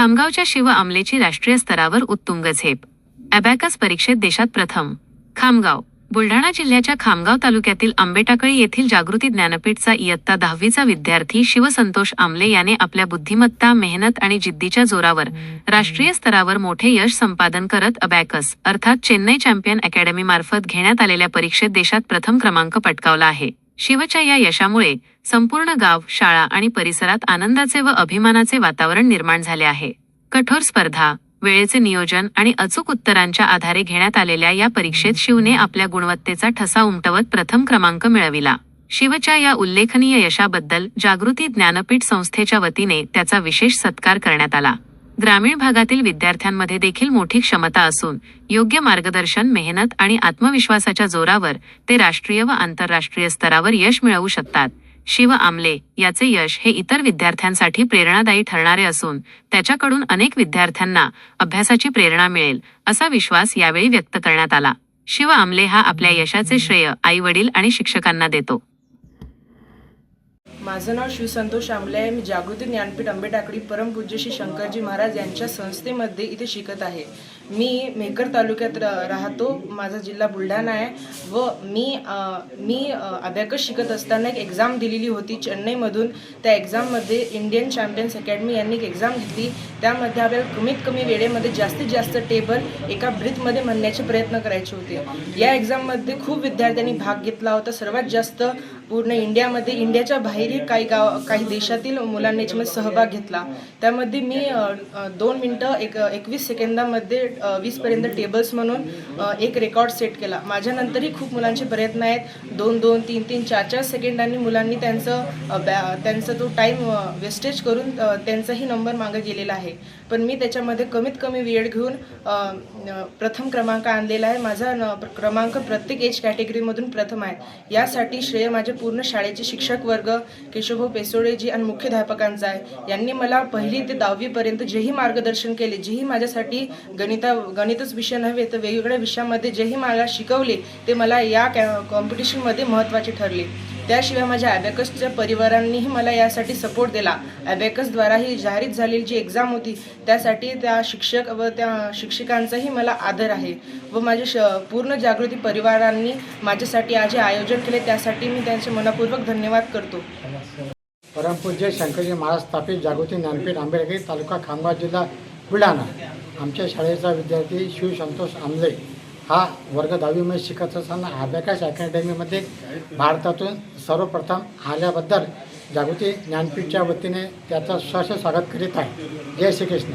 खामगावच्या शिव आमलेची राष्ट्रीय स्तरावर उत्तुंग झेप. अबॅकस परीक्षेत देशात प्रथम. खामगाव. बुलढाणा जिल्ह्याच्या खामगाव तालुक्यातील आंबेटाकळी येथील जागृती ज्ञानपीठचा इयत्ता 10वीचा विद्यार्थी शिवसंतोष आमले याने आपल्या बुद्धिमत्ता, मेहनत आणि जिद्दीच्या जोरावर राष्ट्रीय स्तरावर मोठे यश संपादन करत अबॅकस अर्थात चेन्नई चॅम्पियन अकॅडमी मार्फत घेण्यात आलेल्या परीक्षेत देशात प्रथम क्रमांक पटकावला आहे. शिवच्या या यशामुळे संपूर्ण गाव, शाळा आणि परिसरात आनंदाचे व अभिमानाचे वातावरण निर्माण झाले आहे. कठोर स्पर्धा, वेळेचे नियोजन आणि अचूक उत्तरांच्या आधारे घेण्यात आलेल्या या परीक्षेत शिवने आपल्या गुणवत्तेचा ठसा उमटवत प्रथम क्रमांक मिळविला. शिवच्या या उल्लेखनीय यशाबद्दल जागृती ज्ञानपीठ संस्थेच्या वतीने त्याचा विशेष सत्कार करण्यात आला. ग्रामीण भागातील विद्यार्थ्यांमध्ये देखील मोठी क्षमता असून योग्य मार्गदर्शन, मेहनत आणि आत्मविश्वासाच्या जोरावर ते राष्ट्रीय व आंतरराष्ट्रीय स्तरावर यश मिळवू शकतात. शिव आमले याचे यश हे इतर विद्यार्थ्यांसाठी प्रेरणादायी ठरणारे असून त्याच्याकडून अनेक विद्यार्थ्यांना अभ्यासाची प्रेरणा मिळेल असा विश्वास यावेळी व्यक्त करण्यात आला. शिव आमले हा आपल्या यशाचे श्रेय आई-वडील आणि शिक्षकांना देतो. माझं नाव शिवसंतोष आमले आहे. मी जागृती ज्ञानपीठ आंबेटाकळी परमपूज्य श्री शंकरजी महाराज यांच्या संस्थेमध्ये इथे शिकत आहे. मी मेकर तालुक्यात राहतो. माझा जिल्हा बुलढाणा आहे व मी अबॅकस शिकत असताना एक एक्झाम दिलेली होती चेन्नईमधून. त्या एक्झाममध्ये इंडियन चॅम्पियन्स अकॅडमी यांनी एक एक्झाम घेतली. त्यामध्ये आपल्याला कमीत कमी वेळेमध्ये जास्तीत जास्त टेबल एका ब्रीथमध्ये म्हणण्याचे प्रयत्न करायचे होते. या एक्झाममध्ये खूप विद्यार्थ्यांनी भाग घेतला होता. सर्वात जास्त पूर्ण इंडियामध्ये, इंडियाच्या बाहेरही काही देशातील मुलांनी याच्यामध्ये सहभाग घेतला. त्यामध्ये मी 2 मिनिटं 21 सेकंदामध्ये 20पर्यंत टेबल्स म्हणून एक रेकॉर्ड सेट केला. माझ्यानंतरही खूप मुलांचे प्रयत्न आहेत. 2-2, 3-3, 4-4 सेकंदांनी मुलांनी त्यांचा तो टाईम वेस्टेज करून त्यांचाही नंबर मागे गेलेला आहे. पण मी त्याच्यामध्ये कमीत कमी वेळ घेऊन प्रथम क्रमांक आणलेला आहे. माझा क्रमांक प्रत्येक एज कॅटेगरीमधून प्रथम आहे. यासाठी श्रेय माझे पूर्ण शाळेचे शिक्षक वर्ग, केशवभाऊ पेसोडेजी आणि मुख्याध्यापकांचा आहे. यांनी मला 1ली ते 10वीपर्यंत जेही मार्गदर्शन केले, जेही माझ्यासाठी गणितच विषय नव्हे तर वेगवेगळ्या विषयामध्ये जेही मला शिकवले ते मला या कॉम्पिटिशनमध्ये महत्त्वाचे ठरले. त्याशिवाय माझ्या अबॅकसच्या परिवारांनीही मला यासाठी सपोर्ट दिला. अबॅकसद्वारा ही जाहीर झालेली जी एक्झाम होती त्यासाठी त्या शिक्षक व त्या शिक्षकांचाही मला आदर आहे व माझ्या पूर्ण जागृती परिवारांनी माझ्यासाठी आज हे आयोजन केले त्यासाठी मी त्यांचे मनपूर्वक धन्यवाद करतो. परमपूज्य शंकरजी महाराज स्थापित जागृती ज्ञानपीठ आंबेटाकळी तालुका खामगाव जिल्हा बुलढाणा. आमच्या शाळेचा विद्यार्थी शिवसंतोष आमले हा वर्ग 10वीमध्ये शिकत असताना अबॅकस अकॅडमीमध्ये भारतातून सर्वप्रथम आल्याबद्दल जागृती ज्ञानपीठच्या वतीने त्याचं सहर्ष स्वागत करीत आहे. जय श्री कृष्ण.